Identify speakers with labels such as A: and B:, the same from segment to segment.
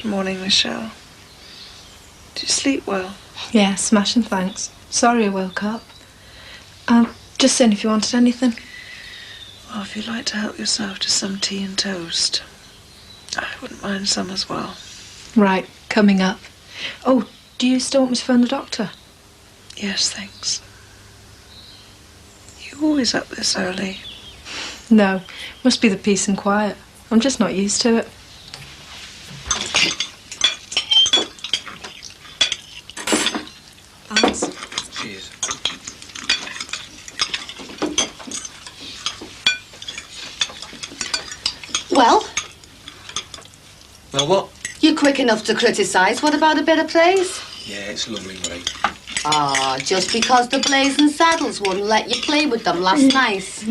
A: Morning, Michelle. Did you sleep well?
B: Yeah, smashing, thanks. Sorry I woke up. Just saying if you wanted anything.
A: Well, if you'd like to help yourself to some tea and toast, I wouldn't mind some as well.
B: Right, coming up. Oh, do you still want me to phone the doctor?
A: Yes, thanks. You always up this early?
B: No, must be the peace and quiet. I'm just not used to it. Thanks.
C: Cheers.
D: Well?
C: Well, what?
D: You're quick enough to criticise. What about a bit of praise?
C: Yeah, it's lovely, Marie.
D: Ah, just because the Blazing Saddles wouldn't let you play with them last night.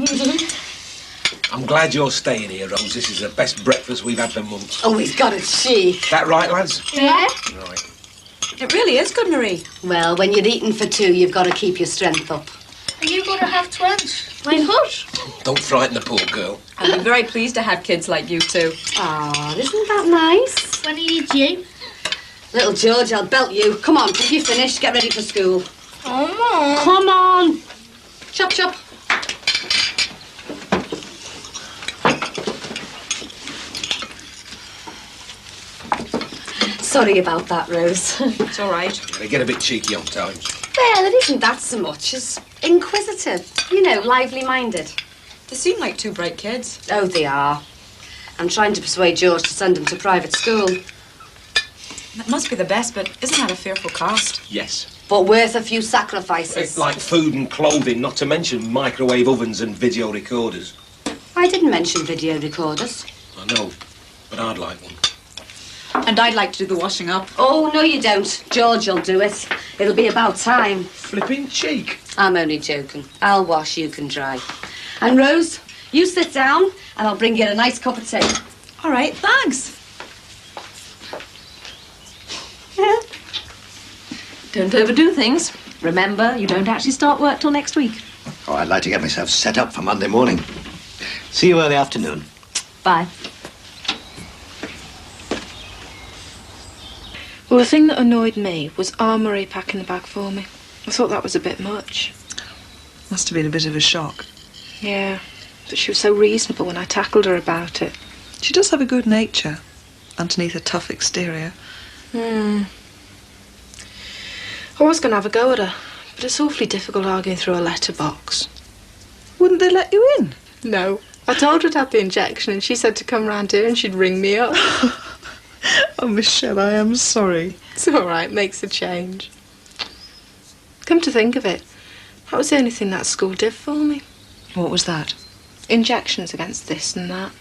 C: I'm glad you're staying here, Rose. This is the best breakfast we've had for months.
D: Oh, he's got a cheek.
C: That right, lads?
E: Yeah.
C: Right.
E: It really is good, Marie.
D: Well, when you're eating for two, you've got to keep your strength up.
E: Are you going to have twins? My hut.
C: Don't frighten the poor girl.
E: I'd be very pleased to have kids like you two.
D: Ah, isn't that nice?
E: When are you due?
D: Little George, I'll belt you. Come on, if you're finished, get ready for school.
E: Oh, Mom.
D: Come on. Chop, chop. Sorry about that, Rose.
E: It's all right.
C: They get a bit cheeky on times.
D: Well, it isn't that so much as inquisitive. You know, lively-minded.
E: They seem like two bright kids.
D: Oh, they are. I'm trying to persuade George to send them to private school.
E: That must be the best, but isn't that a fearful cost?
C: Yes.
D: But worth a few sacrifices.
C: It's like food and clothing, not to mention microwave ovens and video recorders.
D: I didn't mention video recorders.
C: I know, but I'd like one.
E: And I'd like to do the washing up.
D: Oh, no you don't. George will do it. It'll be about time.
C: Flipping cheek.
D: I'm only joking. I'll wash, you can dry. And Rose, you sit down and I'll bring you a nice cup of tea.
E: All right, thanks. Don't overdo things. Remember, you don't actually start work till next week.
F: Oh, I'd like to get myself set up for Monday morning. See you early afternoon.
E: Bye.
B: Well, the thing that annoyed me was Marie packing the bag for me. I thought that was a bit much.
A: Must have been a bit of a shock.
B: Yeah, but she was so reasonable when I tackled her about it.
A: She does have a good nature, underneath a tough exterior.
B: I was going to have a go at her, but it's awfully difficult arguing through a letterbox.
A: Wouldn't they let you in?
B: No. I told her to have the injection and she said to come round here and she'd ring me up.
A: Oh, Michelle, I am sorry.
B: It's all right, makes a change. Come to think of it, that was the only thing that school did for me.
A: What was that?
B: Injections against this and that.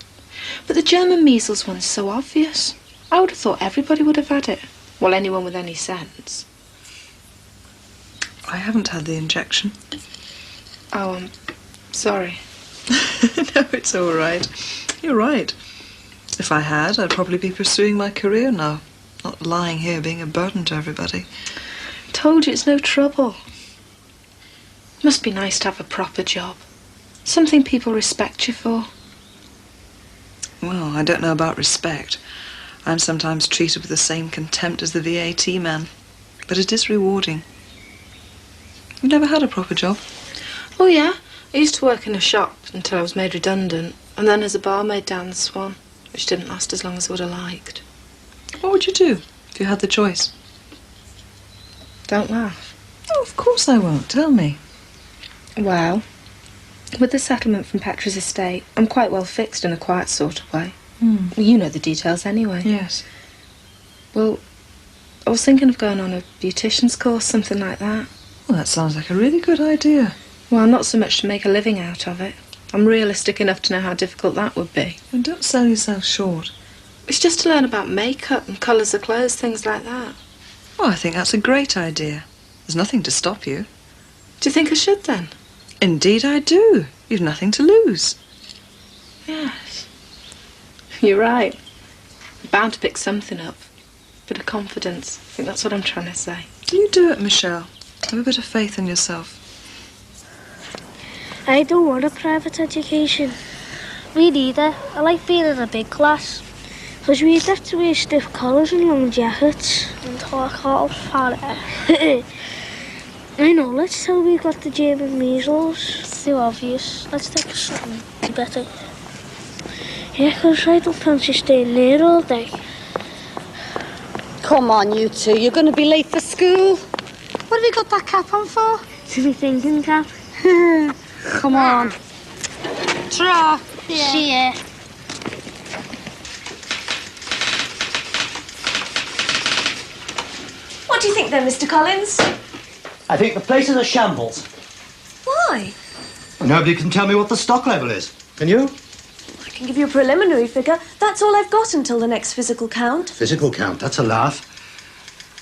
B: But the German measles one's so obvious. I would have thought everybody would have had it. Well, anyone with any sense.
A: I haven't had the injection.
B: Oh, I'm sorry.
A: No, it's all right. You're right. If I had, I'd probably be pursuing my career now, not lying here being a burden to everybody.
B: Told you it's no trouble. Must be nice to have a proper job. Something people respect you for.
A: Well, I don't know about respect. I'm sometimes treated with the same contempt as the VAT man. But it is rewarding. You've never had a proper job?
B: Oh, yeah. I used to work in a shop until I was made redundant, and then as a barmaid down the Swan, which didn't last as long as I would have liked.
A: What would you do if you had the choice?
B: Don't laugh.
A: Oh, of course I won't. Tell me.
B: Well, with the settlement from Petra's estate, I'm quite well fixed in a quiet sort of way. Well, you know the details anyway.
A: Yes.
B: Well, I was thinking of going on a beautician's course, something like that.
A: Well, that sounds like a really good idea.
B: Well, not so much to make a living out of it. I'm realistic enough to know how difficult that would be.
A: And don't sell yourself short.
B: It's just to learn about makeup and colours of clothes, things like that.
A: Oh, I think that's a great idea. There's nothing to stop you.
B: Do you think I should then?
A: Indeed I do. You've nothing to lose.
B: Yes. You're right. I'm bound to pick something up. A bit of confidence. I think that's what I'm trying to say.
A: You do it, Michelle. Have a bit of faith in yourself.
G: I don't want a private education. Me neither. I like being in a big class. Because we'd have to wear stiff collars and long jackets and talk all fat. I know, let's tell we got the German measles. It's too obvious. Let's take us something better. Yeah, because I don't fancy staying there all day.
D: Come on, you two. You're going to be late for school. What have you got that cap on for?
G: To be thinking cap.
D: Come on. Ta-ra.
G: Yeah. See ya.
E: What do you think then, Mr. Collins?
F: I think the place is a shambles.
E: Why?
F: Nobody can tell me what the stock level is. Can you?
E: I can give you a preliminary figure. That's all I've got until the next physical count.
F: Physical count, that's a laugh.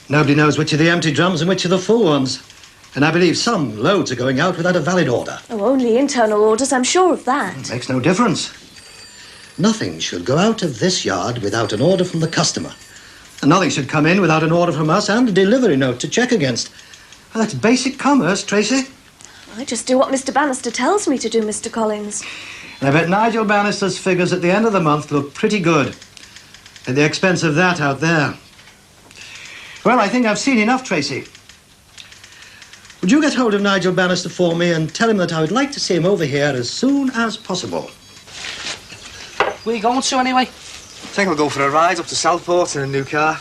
F: Nobody knows which are the empty drums and which are the full ones. And I believe some loads are going out without a valid order.
E: Oh, only internal orders, I'm sure of that.
F: It makes no difference. Nothing should go out of this yard without an order from the customer. And nothing should come in without an order from us and a delivery note to check against. Well, that's basic commerce, Tracy.
E: I just do what Mr. Bannister tells me to do, Mr. Collins.
F: And I bet Nigel Bannister's figures at the end of the month look pretty good. At the expense of that out there. Well, I think I've seen enough, Tracy. Would you get hold of Nigel Bannister for me and tell him that I would like to see him over here as soon as possible?
H: Where are you going to, anyway?
I: I think I'll go for a ride up to Southport in a new car.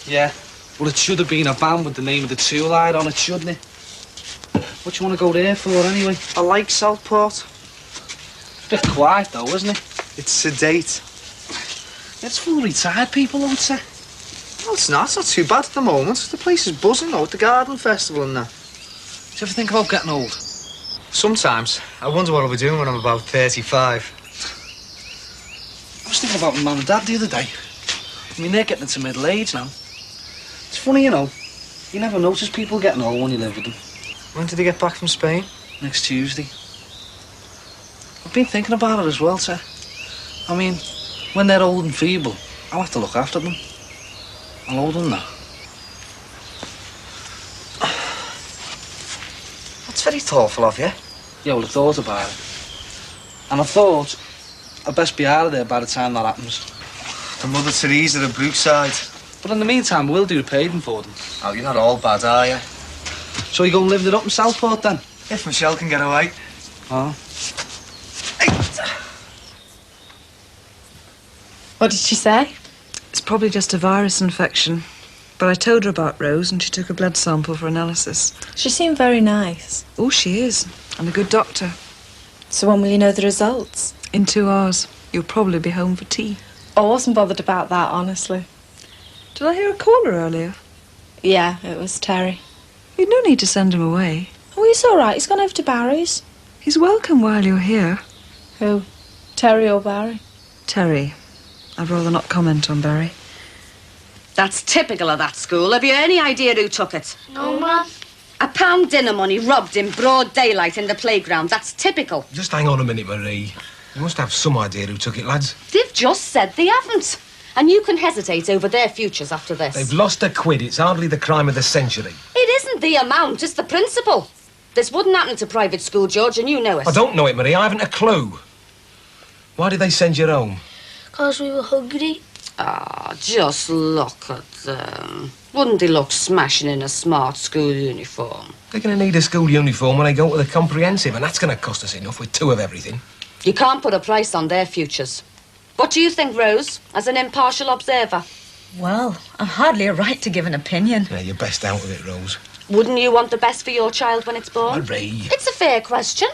H: Yeah. Well, it should have been a van with the name of the tool light on it, shouldn't it? What do you want to go there for, anyway?
I: I like Southport.
H: It's a bit quiet, though, isn't it?
I: It's sedate.
H: It's full of retired people, I would say.
I: Well, it's not too bad at the moment. The place is buzzing out, the garden festival and that.
H: Do you ever think about getting old?
I: Sometimes. I wonder what I'll be doing when I'm about 35.
H: I was thinking about my mum and dad the other day. I mean, they're getting into middle age now. It's funny, you know. You never notice people getting old when you live with them.
I: When did they get back from Spain?
H: Next Tuesday. I've been thinking about it as well, sir. I mean, when they're old and feeble, I'll have to look after them. I'm older than that.
I: That's very thoughtful of you.
H: Yeah, well, I thought about it. And I thought I'd best be out of there by the time that happens.
I: The Mother Teresa of Brookside.
H: But in the meantime, we'll do the paving for them.
I: Oh, you're not all bad, are you?
H: So you go and live it up in Southport, then?
I: If Michelle can get away.
H: Oh.
I: Hey.
B: What did she say?
A: It's probably just a virus infection. But I told her about Rose and she took a blood sample for analysis.
B: She seemed very nice.
A: Oh, she is. And a good doctor.
B: So when will you know the results?
A: In 2 hours. You'll probably be home for tea.
B: I wasn't bothered about that, honestly.
A: Did I hear a caller earlier?
B: Yeah, it was Terry.
A: You'd no need to send him away.
B: Oh, he's all right. He's gone over to Barry's.
A: He's welcome while you're here.
B: Who? Terry or Barry?
A: Terry. I'd rather not comment on Barry.
D: That's typical of that school. Have you any idea who took it?
G: No, Mum.
D: £1 dinner money robbed in broad daylight in the playground. That's typical.
C: Just hang on a minute, Marie. You must have some idea who took it, lads.
D: They've just said they haven't. And you can hesitate over their futures after this.
C: They've lost £1. It's hardly the crime of the century.
D: It isn't the amount, it's the principle. This wouldn't happen to private school, George, and you know it.
C: I don't know it, Marie. I haven't a clue. Why did they send you home?
G: Because we were hungry.
D: Ah, just look at them. Wouldn't they look smashing in a smart school uniform?
C: They're going to need a school uniform when they go to the comprehensive, and that's going to cost us enough with 2 of everything.
D: You can't put a price on their futures. What do you think, Rose, as an impartial observer?
J: Well, I've hardly a right to give an opinion.
C: Yeah, you're best out of it, Rose.
D: Wouldn't you want the best for your child when it's born?
C: Marie.
D: It's a fair question.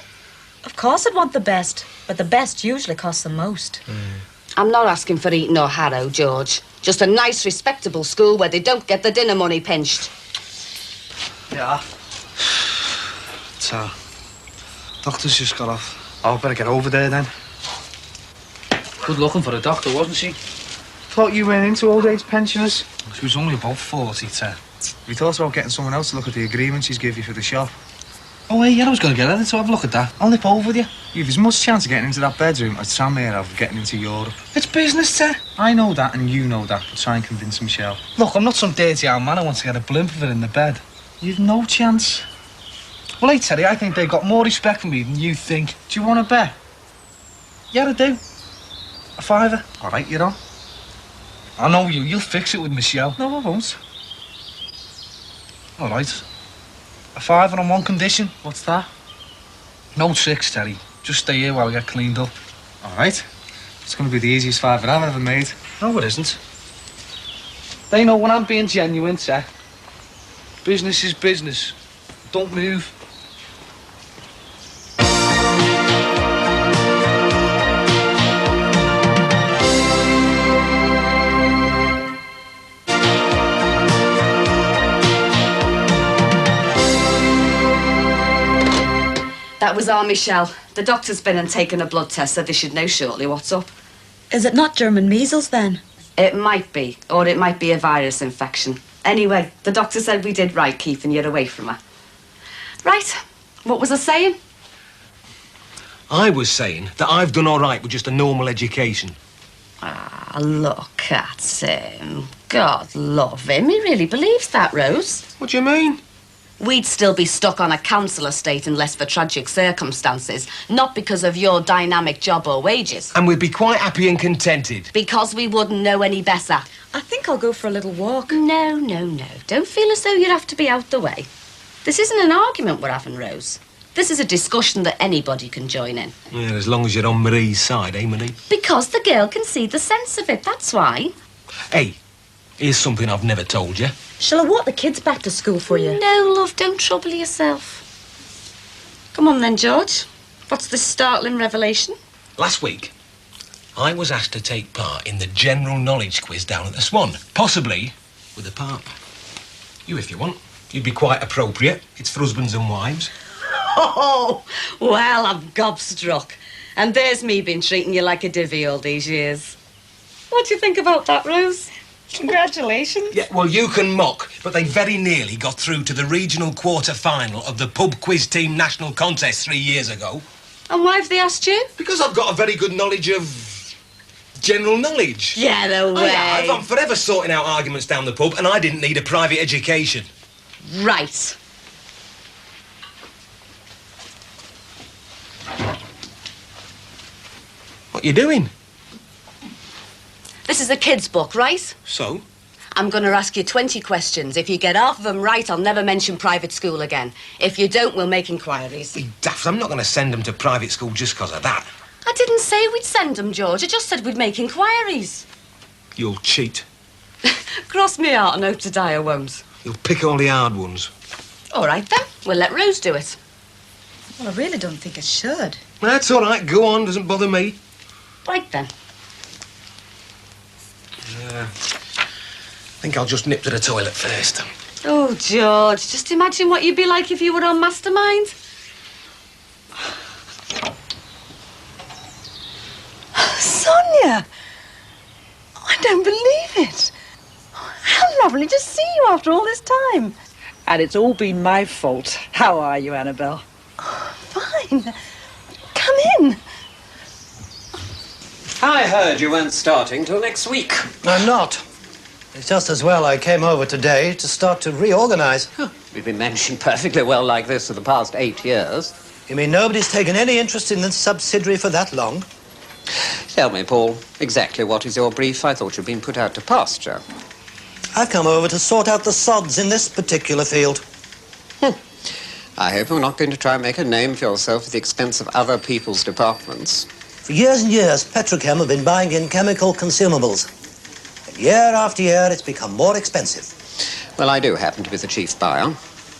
J: Of course I'd want the best, but the best usually costs the most.
D: I'm not asking for Eton or Harrow, George. Just a nice, respectable school where they don't get the dinner money pinched.
I: Yeah.
H: So, doctor's just got off.
I: Oh, better get over there then.
H: Good looking for a doctor, wasn't she?
I: Thought you went into old age pensioners.
H: She was only about 40, Ted.
I: We thought about getting someone else to look at the agreement she's give you for the shop.
H: Oh, yeah, I was going to get her to have a look at that. I'll nip over with you.
I: You've as much chance of getting into that bedroom as Sam here have of getting into Europe.
H: It's business, Ted.
I: I know that and you know that, but try and convince Michelle.
H: Look, I'm not some dirty old man who wants to get a blimp of it in the bed.
I: You've no chance.
H: Well, hey, Teddy, I think they've got more respect for me than you think.
I: Do you want to bet?
H: Yeah, I do. A £5.
I: All right, you're on.
H: I know you. You'll fix it with Michelle.
I: No, I won't.
H: All right. A favour on one condition.
I: What's that?
H: No tricks, Terry. Just stay here while I get cleaned up.
I: All right. It's going to be the easiest favour I've ever made.
H: No, it isn't. They know when I'm being genuine, sir. Business is business. Don't move.
D: That was our Michelle. The doctor's been and taken a blood test, said they should know shortly what's up.
J: Is it not German measles then?
D: It might be, or it might be a virus infection. Anyway, the doctor said we did right keeping you away from her. Right, what was I saying?
C: I was saying that I've done all right with just a normal education.
D: Ah, look at him. God love him. He really believes that, Rose.
C: What do you mean?
D: We'd still be stuck on a council estate unless for tragic circumstances, not because of your dynamic job or wages.
C: And we'd be quite happy and contented.
D: Because we wouldn't know any better.
J: I think I'll go for a little walk.
D: No, no, no. Don't feel as though you'd have to be out the way. This isn't an argument we're having, Rose. This is a discussion that anybody can join in.
C: Yeah, as long as you're on Marie's side, eh, Marie?
D: Because the girl can see the sense of it, that's why.
C: Hey, here's something I've never told you.
J: Shall I walk the kids back to school for you?
D: No, love, don't trouble yourself. Come on then, George. What's this startling revelation?
C: Last week, I was asked to take part in the general knowledge quiz down at the Swan, possibly with a partner. You, if you want. You'd be quite appropriate. It's for husbands and wives.
D: Oh, well, I'm gobstruck. And there's me been treating you like a divvy all these years. What do you think about that, Rose? Congratulations.
C: Yeah, well, you can mock, but they very nearly got through to the regional quarter-final of the pub quiz team national contest 3 years ago.
D: And why have they asked you?
C: Because I've got a very good knowledge of general knowledge.
D: Yeah, no way.
C: I'm forever sorting out arguments down the pub, and I didn't need a private education.
D: Right.
C: What you doing?
D: This is a kid's book, right?
C: So?
D: I'm going to ask you 20 questions. If you get half of them right, I'll never mention private school again. If you don't, we'll make inquiries.
C: Be daft. I'm not going to send them to private school just because of that.
D: I didn't say we'd send them, George. I just said we'd make inquiries.
C: You'll cheat.
D: Cross me out and hope to die I won't.
C: You'll pick all the hard ones.
D: All right, then. We'll let Rose do it.
J: Well, I really don't think I should.
C: That's all right. Go on. Doesn't bother me.
D: Right, then.
C: I think I'll just nip to the toilet first.
D: Oh, George, just imagine what you'd be like if you were on Mastermind.
J: Sonia! I don't believe it. How lovely to see you after all this time.
K: And it's all been my fault. How are you, Annabelle?
J: Fine. Come in.
L: I heard you weren't starting till next week.
F: I'm not. It's just as well I came over today to start to reorganize.
L: We've been managing perfectly well like this for the past 8 years.
F: You mean nobody's taken any interest in the subsidiary for that long?
L: Tell me, Paul, exactly what is your brief? I thought you'd been put out to pasture.
F: I've come over to sort out the sods in this particular field.
L: I hope you're not going to try and make a name for yourself at the expense of other people's departments.
F: For years and years, Petrochem have been buying in chemical consumables. And year after year, it's become more expensive.
L: Well, I do happen to be the chief buyer.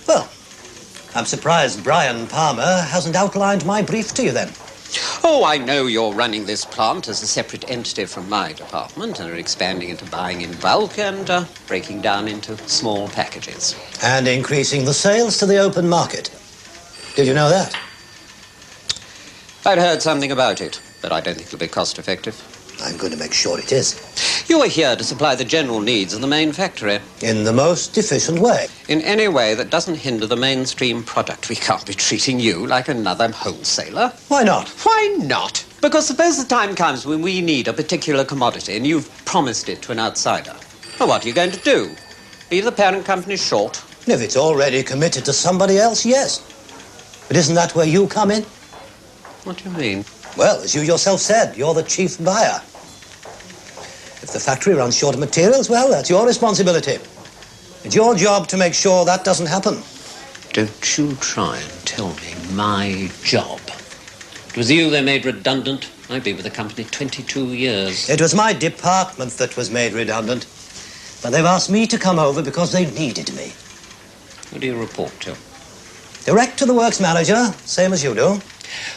F: Well, I'm surprised Brian Palmer hasn't outlined my brief to you then.
L: Oh, I know you're running this plant as a separate entity from my department and are expanding into buying in bulk and breaking down into small packages.
F: And increasing the sales to the open market. Did you know that?
L: I'd heard something about it, but I don't think it'll be cost-effective.
F: I'm going to make sure it is.
L: You're here to supply the general needs of the main factory.
F: In the most efficient way.
L: In any way that doesn't hinder the mainstream product. We can't be treating you like another wholesaler.
F: Why not?
L: Why not? Because suppose the time comes when we need a particular commodity and you've promised it to an outsider. Well, what are you going to do? Leave the parent company short?
F: If it's already committed to somebody else, yes. But isn't that where you come in?
L: What do you mean?
F: Well, as you yourself said, you're the chief buyer. If the factory runs short of materials, well, that's your responsibility. It's your job to make sure that doesn't happen.
L: Don't you try and tell me my job. It was you they made redundant. I've been with the company 22 years.
F: It was my department that was made redundant. But they've asked me to come over because they needed me.
L: Who do you report to?
F: Direct to the works manager, same as you do.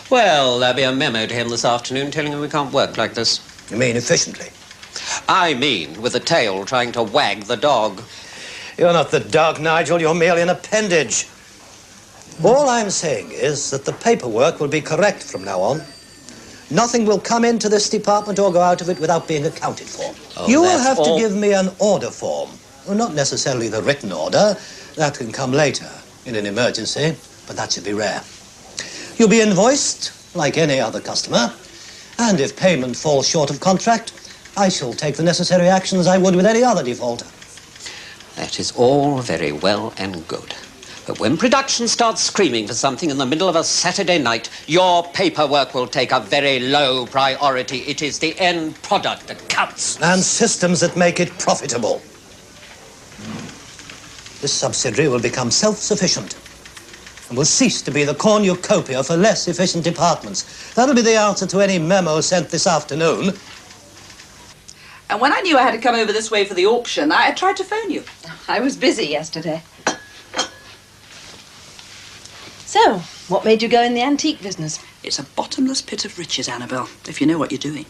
L: Well, there'll be a memo to him this afternoon telling him we can't work like this.
F: You mean efficiently?
L: I mean with the tail trying to wag the dog.
F: You're not the dog, Nigel. You're merely an appendage. All I'm saying is that the paperwork will be correct from now on. Nothing will come into this department or go out of it without being accounted for.
L: Oh,
F: You will have to give me an order form. Well, not necessarily the written order. That can come later in an emergency, but that should be rare. You'll be invoiced like any other customer, and if payment falls short of contract, I shall take the necessary actions I would with any other defaulter.
L: That is all very well and good. But when production starts screaming for something in the middle of a Saturday night, your paperwork will take a very low priority. It is the end product that counts.
F: And systems that make it profitable. This subsidiary will become self-sufficient and will cease to be the cornucopia for less efficient departments. That'll be the answer to any memo sent this afternoon.
K: And when I knew I had to come over this way for the auction, I tried to phone you.
E: I was busy yesterday. So, what made you go in the antique business?
K: It's a bottomless pit of riches, Annabelle, if you know what you're doing.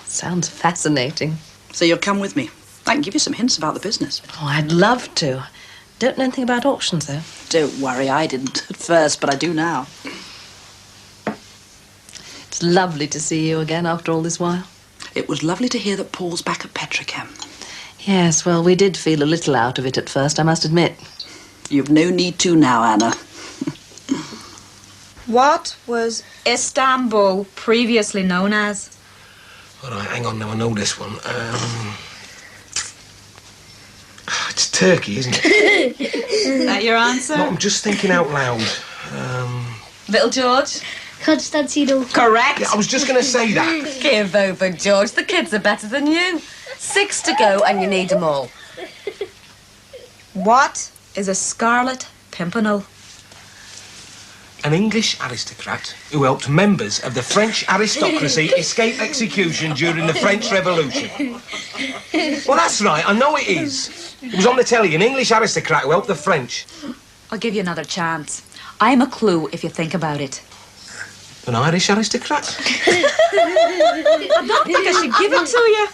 E: Sounds fascinating.
K: So you'll come with me. I can give you some hints about the business.
E: Oh, I'd love to. Don't know anything about auctions, though.
K: Don't worry, I didn't at first, but I do now.
E: It's lovely to see you again after all this while.
K: It was lovely to hear that Paul's back at Petrochem.
E: Yes, well, we did feel a little out of it at first, I must admit.
K: You've no need to now, Anna.
M: What was Istanbul previously known as?
C: All right, hang on now, I know this one. It's Turkey, isn't it?
M: Is that your answer?
C: No, I'm just thinking out loud.
M: Little George?
G: Constantino.
M: Correct.
C: Yeah, I was just going to say that.
D: Give over, George. The kids are better than you. 6 to go and you need them all.
M: What is a Scarlet Pimpernel?
C: An English aristocrat who helped members of the French aristocracy escape execution during the French Revolution. Well, that's right, I know it is. It was on the telly, an English aristocrat who helped the French.
M: I'll give you another chance. I'm a clue if you think about it.
C: An Irish aristocrat?
M: I don't think I should give it to you.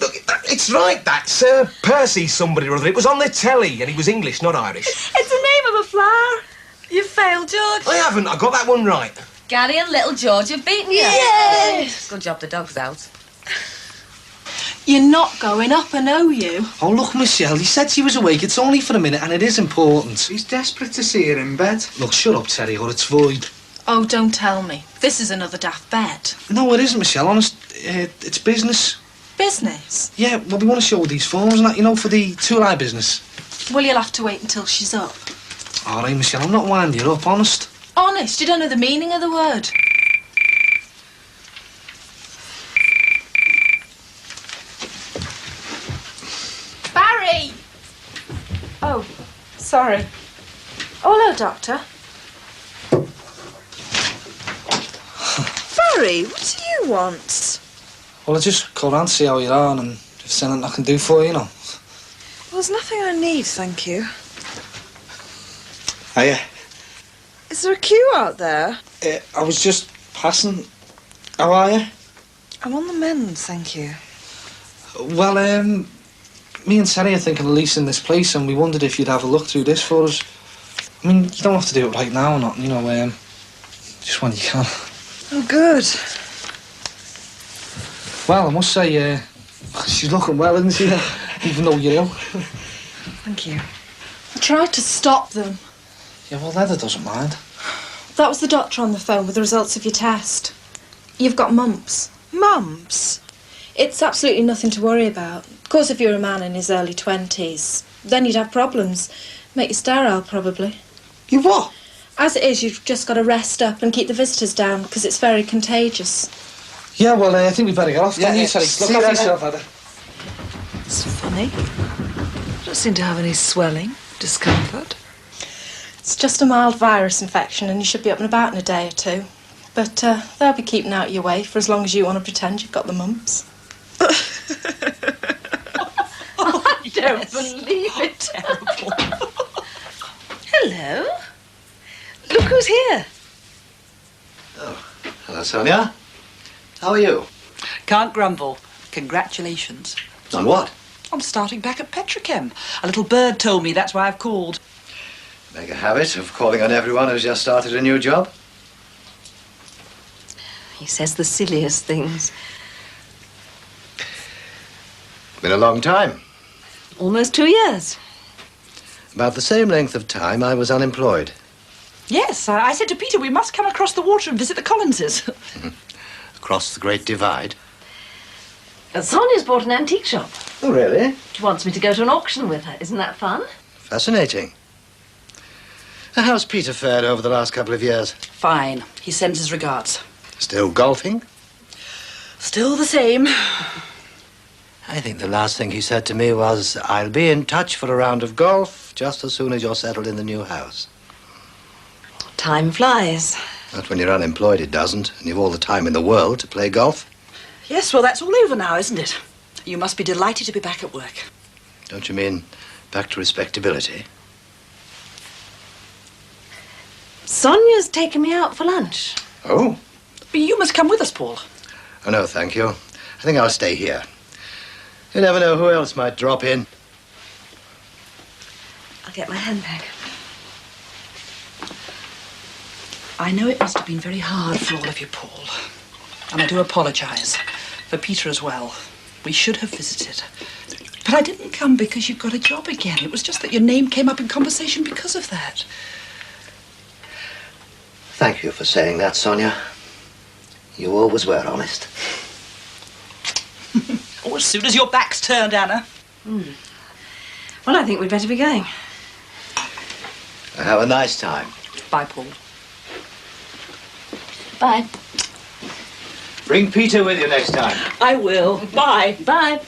C: Look, it's right, that Sir Percy somebody or other. It was on the telly, and he was English, not Irish.
M: It's the name of a flower.
D: You failed, George.
C: I haven't, I got that one right.
D: Gary and little George have beaten you.
M: Yes.
D: Good job the dog's out.
B: You're not going up, I know you.
H: Oh, look, Michelle, he said she was awake. It's only for a minute, and it is important.
I: He's desperate to see her in bed.
H: Look, shut up, Terry, or it's void.
B: Oh, don't tell me. This is another daft bed.
H: No, it isn't, Michelle, honest. It's business.
B: Business?
H: Yeah, well, we want to show these forms and that, you know, for the tool-eye business.
B: Well, you'll have to wait until she's up.
H: All right, Michelle, I'm not winding you up, honest.
B: Honest, you don't know the meaning of the word. Barry! Oh, sorry. Oh, hello, Doctor.
J: Barry, what do you want?
H: Well, I just called around to see how you are and if there's anything I can do for you, you know.
J: Well, there's nothing I need, thank you.
H: Hiya.
J: Is there a queue out there?
H: I was just passing. How are you?
J: I'm on the mend, thank you.
H: Well, me and Terry are thinking of leasing this place and we wondered if you'd have a look through this for us. I mean, you don't have to do it right now or not, you know, just when you can.
J: Oh, good.
H: Well, I must say, she's looking well, isn't she? Even though you're ill.
J: Thank you.
B: I tried to stop them.
H: Yeah, well, Heather doesn't mind.
B: That was the doctor on the phone with the results of your test. You've got mumps.
J: Mumps?
B: It's absolutely nothing to worry about. Of course, if you're a man in his early 20s, then you'd have problems. Make you sterile, probably.
H: You what?
B: As it is, you've just got to rest up and keep the visitors down, because it's very contagious.
H: Yeah, well, I think we better get off.
I: Yeah,
H: Don't you, Terry?
I: see
H: Look
I: you
H: after
I: later.
H: yourself, Heather.
A: It's funny. I don't seem to have any swelling, discomfort.
B: It's just a mild virus infection and you should be up and about in a day or two. But they'll be keeping out of your way for as long as you want to pretend you've got the mumps.
E: I don't believe it.
J: Terrible. Hello. Look who's here.
F: Oh, hello, Sonia. How are you?
K: Can't grumble. Congratulations.
F: On what?
K: I'm starting back at Petrochem. A little bird told me that's why I've called.
F: Make a habit of calling on everyone who's just started a new job.
J: He says the silliest things.
F: Been a long time.
J: Almost 2 years.
F: About the same length of time I was unemployed.
K: Yes, I said to Peter we must come across the water and visit the Collinses.
F: Across the Great Divide.
E: Sonia's bought an antique shop.
F: Oh, really?
E: She wants me to go to an auction with her. Isn't that fun?
F: Fascinating. How's Peter fared over the last couple of years?
K: Fine. He sends his regards.
F: Still golfing?
K: Still the same.
F: I think the last thing he said to me was, I'll be in touch for a round of golf just as soon as you're settled in the new house.
J: Time flies.
F: Not when you're unemployed, it doesn't, and you've all the time in the world to play golf.
K: Yes, well, that's all over now, isn't it? You must be delighted to be back at work.
F: Don't you mean back to respectability?
J: Sonia's taken me out for lunch.
F: Oh?
K: But you must come with us, Paul.
F: Oh, no, thank you. I think I'll stay here. You never know who else might drop in.
J: I'll get my handbag.
K: I know it must have been very hard for all of you, Paul. And I do apologise. For Peter as well. We should have visited. But I didn't come because you've got a job again. It was just that your name came up in conversation because of that.
F: Thank you for saying that, Sonia. You always were honest.
K: Oh, as soon as your back's turned, Anna.
J: Well, I think we'd better be going.
F: Have a nice time.
K: Bye, Paul.
E: Bye.
F: Bring Peter with you next time.
K: I will. Bye.
E: Bye.